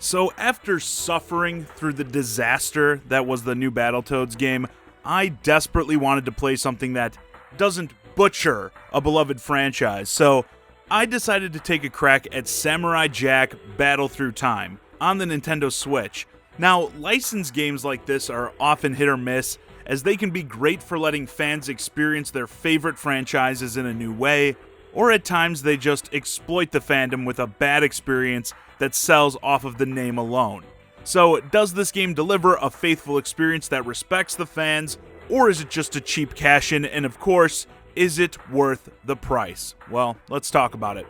So after suffering through the disaster that was the new Battletoads game, I desperately wanted to play something that doesn't butcher a beloved franchise. So I decided to take a crack at Samurai Jack Battle Through Time on the Nintendo Switch. Now, licensed games like this are often hit or miss, as they can be great for letting fans experience their favorite franchises in a new way, or at times they just exploit the fandom with a bad experience that sells off of the name alone. So, does this game deliver a faithful experience that respects the fans, or is it just a cheap cash-in, and of course, is it worth the price? Well, let's talk about it.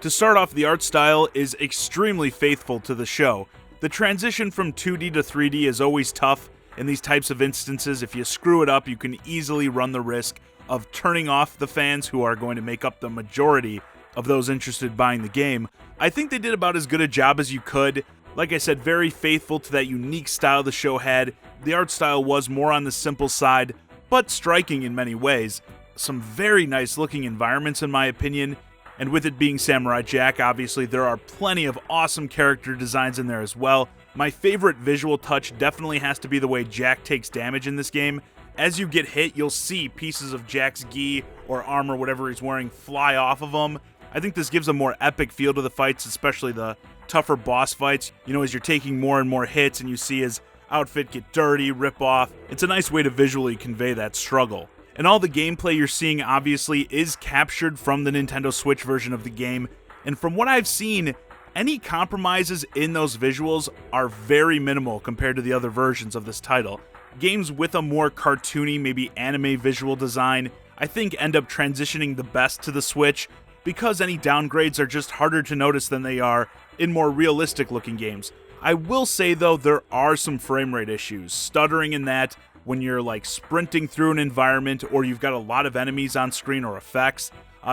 To start off, the art style is extremely faithful to the show. The transition from 2D to 3D is always tough in these types of instances. If you screw it up, you can easily run the risk of turning off the fans who are going to make up the majority of those interested in buying the game. I think they did about as good a job as you could. Like I said, very faithful to that unique style the show had. The art style was more on the simple side, but striking in many ways. Some very nice looking environments in my opinion, and with it being Samurai Jack, obviously there are plenty of awesome character designs in there as well. My favorite visual touch definitely has to be the way Jack takes damage in this game. As you get hit, you'll see pieces of Jack's gi or armor, whatever he's wearing, fly off of him. I think this gives a more epic feel to the fights, especially the tougher boss fights. You know, as you're taking more and more hits and you see his outfit get dirty, rip off. It's a nice way to visually convey that struggle. And all the gameplay you're seeing obviously is captured from the Nintendo Switch version of the game. And from what I've seen, any compromises in those visuals are very minimal compared to the other versions of this title. Games with a more cartoony, maybe anime visual design, I think end up transitioning the best to the Switch, because any downgrades are just harder to notice than they are in more realistic looking games. I will say though, there are some frame rate issues, stuttering in that when you're like sprinting through an environment or you've got a lot of enemies on screen or effects.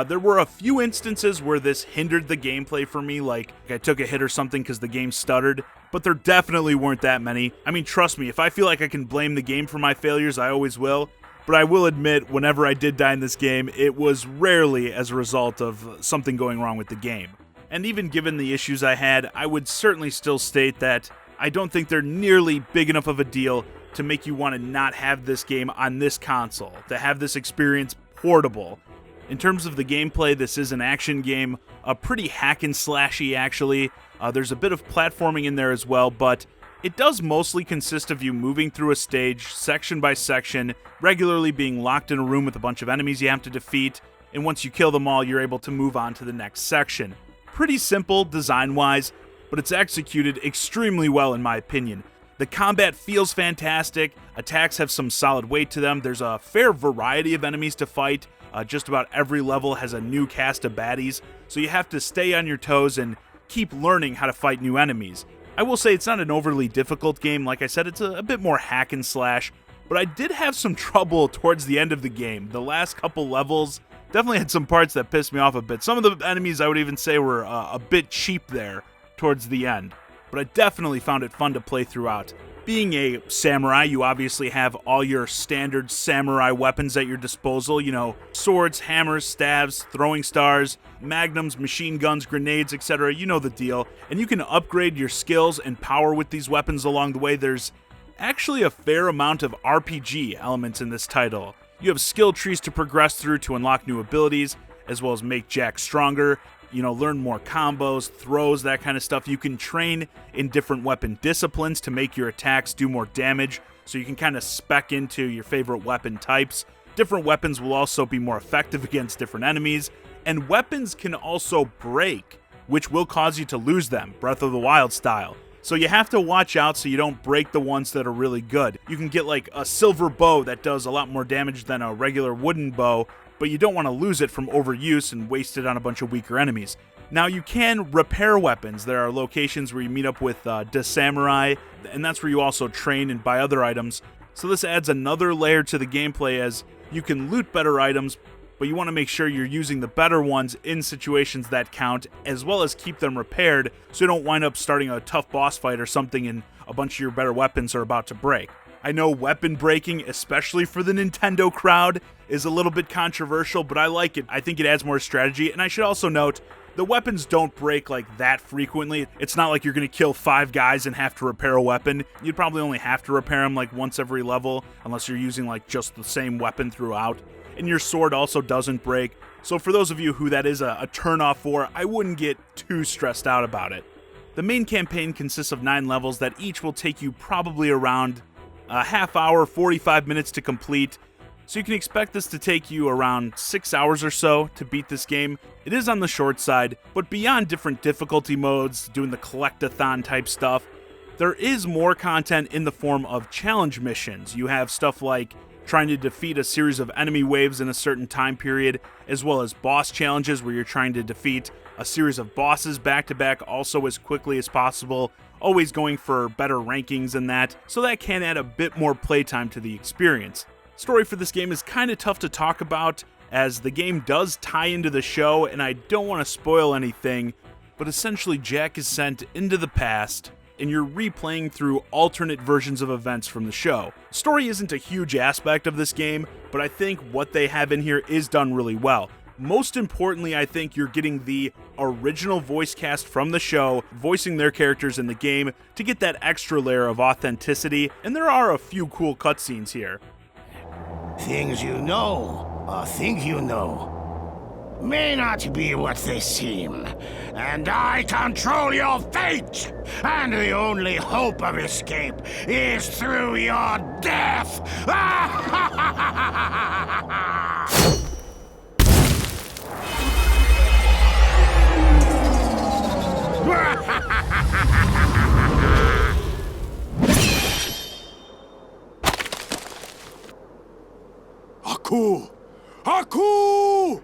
There were a few instances where this hindered the gameplay for me, like I took a hit or something because the game stuttered, but there definitely weren't that many. I mean, trust me, if I feel like I can blame the game for my failures, I always will. But I will admit, whenever I did die in this game, it was rarely as a result of something going wrong with the game. And even given the issues I had, I would certainly still state that I don't think they're nearly big enough of a deal to make you want to not have this game on this console, to have this experience portable. In terms of the gameplay, this is an action game, a pretty hack and slashy actually. There's a bit of platforming in there as well, but it does mostly consist of you moving through a stage, section by section, regularly being locked in a room with a bunch of enemies you have to defeat, and once you kill them all, you're able to move on to the next section. Pretty simple design-wise, but it's executed extremely well in my opinion. The combat feels fantastic, attacks have some solid weight to them, there's a fair variety of enemies to fight, just about every level has a new cast of baddies, so you have to stay on your toes and keep learning how to fight new enemies. I will say it's not an overly difficult game. Like I said, it's a bit more hack and slash, but I did have some trouble towards the end of the game. The last couple levels definitely had some parts that pissed me off a bit. Some of the enemies I would even say were a bit cheap there towards the end, but I definitely found it fun to play throughout. Being a samurai, you obviously have all your standard samurai weapons at your disposal, you know, swords, hammers, staves, throwing stars, magnums, machine guns, grenades, etc. You know the deal. And you can upgrade your skills and power with these weapons along the way. There's actually a fair amount of RPG elements in this title. You have skill trees to progress through to unlock new abilities, as well as make Jack stronger. You know, learn more combos, throws, that kind of stuff. You can train in different weapon disciplines to make your attacks do more damage, so you can kind of spec into your favorite weapon types. Different weapons will also be more effective against different enemies, and weapons can also break, which will cause you to lose them, Breath of the Wild style. So you have to watch out so you don't break the ones that are really good. You can get like a silver bow that does a lot more damage than a regular wooden bow, but you don't want to lose it from overuse and waste it on a bunch of weaker enemies. Now, you can repair weapons. There are locations where you meet up with the samurai, and that's where you also train and buy other items. So this adds another layer to the gameplay, as you can loot better items, but you want to make sure you're using the better ones in situations that count, as well as keep them repaired so you don't wind up starting a tough boss fight or something and a bunch of your better weapons are about to break. I know weapon breaking, especially for the Nintendo crowd, is a little bit controversial, but I like it. I think it adds more strategy, and I should also note, The weapons don't break like that frequently. It's not like you're going to kill 5 guys and have to repair a weapon. You'd probably only have to repair them like once every level, unless you're using like just the same weapon throughout. And your sword also doesn't break. So for those of you who that is a turn-off for, I wouldn't get too stressed out about it. The main campaign consists of 9 levels that each will take you probably around a half hour, 45 minutes to complete. So you can expect this to take you around 6 hours or so to beat this game. It is on the short side, but beyond different difficulty modes, doing the collect-a-thon type stuff, there is more content in the form of challenge missions. You have stuff like trying to defeat a series of enemy waves in a certain time period, as well as boss challenges where you're trying to defeat a series of bosses back-to-back also as quickly as possible, always going for better rankings and that, so that can add a bit more playtime to the experience. Story for this game is kind of tough to talk about, as the game does tie into the show, and I don't want to spoil anything, but essentially Jack is sent into the past, and you're replaying through alternate versions of events from the show. Story isn't a huge aspect of this game, but I think what they have in here is done really well. Most importantly, I think you're getting the original voice cast from the show, voicing their characters in the game to get that extra layer of authenticity, and there are a few cool cutscenes here. Things you know, or think you know, may not be what they seem, and I control your fate, and the only hope of escape is through your death! Aku! Aku!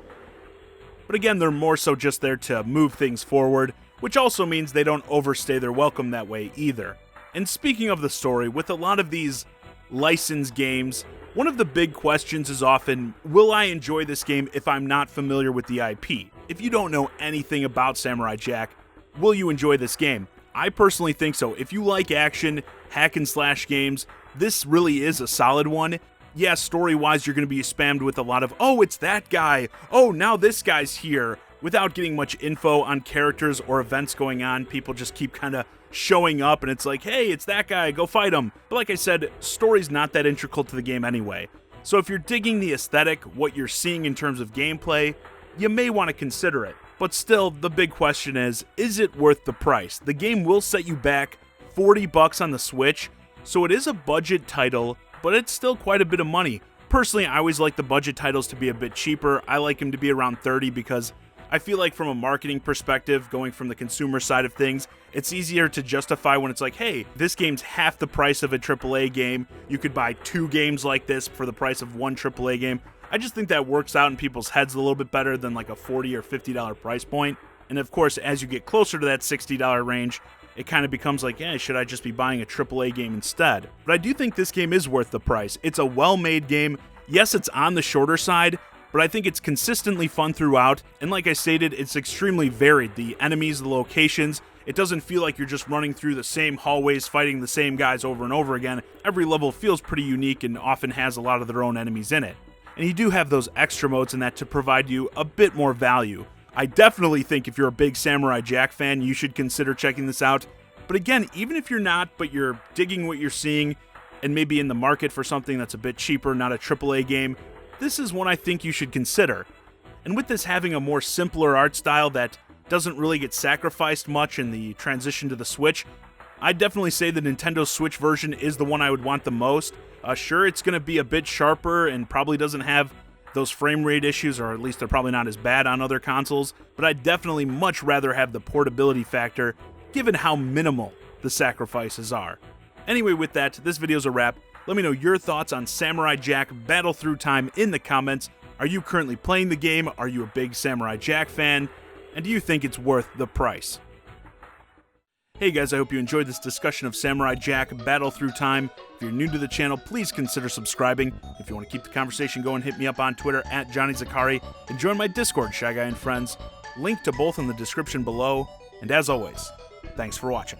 But again, they're more so just there to move things forward, which also means they don't overstay their welcome that way either. And speaking of the story, with a lot of these licensed games, one of the big questions is often, will I enjoy this game if I'm not familiar with the IP? If you don't know anything about Samurai Jack, will you enjoy this game? I personally think so. If you like action, hack and slash games, this really is a solid one. Yeah, story-wise, you're going to be spammed with a lot of, oh, it's that guy, oh, now this guy's here, without getting much info on characters or events going on. People just keep kind of showing up, and it's like, hey, it's that guy, go fight him. But like I said, story's not that integral to the game anyway. So if you're digging the aesthetic, what you're seeing in terms of gameplay, you may want to consider it. But still, the big question is it worth the price? The game will set you back $40 on the Switch, so it is a budget title, but it's still quite a bit of money. Personally, I always like the budget titles to be a bit cheaper. I like them to be around $30 because I feel like from a marketing perspective, going from the consumer side of things, it's easier to justify when it's like, hey, this game's half the price of a AAA game. You could buy 2 games like this for the price of 1 AAA game. I just think that works out in people's heads a little bit better than like a $40 or $50 price point. And of course, as you get closer to that $60 range, it kind of becomes like, yeah, should I just be buying a AAA game instead? But I do think this game is worth the price. It's a well-made game. Yes, it's on the shorter side, but I think it's consistently fun throughout. And like I stated, it's extremely varied. The enemies, the locations, it doesn't feel like you're just running through the same hallways fighting the same guys over and over again. Every level feels pretty unique and often has a lot of their own enemies in it. And you do have those extra modes in that to provide you a bit more value. I definitely think if you're a big Samurai Jack fan, you should consider checking this out. But again, even if you're not, but you're digging what you're seeing and maybe in the market for something that's a bit cheaper, not a AAA game, this is one I think you should consider. And with this having a more simpler art style that doesn't really get sacrificed much in the transition to the Switch, I'd definitely say the Nintendo Switch version is the one I would want the most. Sure, it's going to be a bit sharper and probably doesn't have those frame rate issues, or at least they're probably not as bad on other consoles, but I'd definitely much rather have the portability factor, given how minimal the sacrifices are. Anyway, with that, this video's a wrap. Let me know your thoughts on Samurai Jack Battle Through Time in the comments. Are you currently playing the game? Are you a big Samurai Jack fan? And do you think it's worth the price? Hey guys, I hope you enjoyed this discussion of Samurai Jack Battle Through Time. If you're new to the channel, please consider subscribing. If you want to keep the conversation going, hit me up on Twitter at Johnny Zakari and join my Discord, ChiGuy and Friends. Link to both in the description below. And as always, thanks for watching.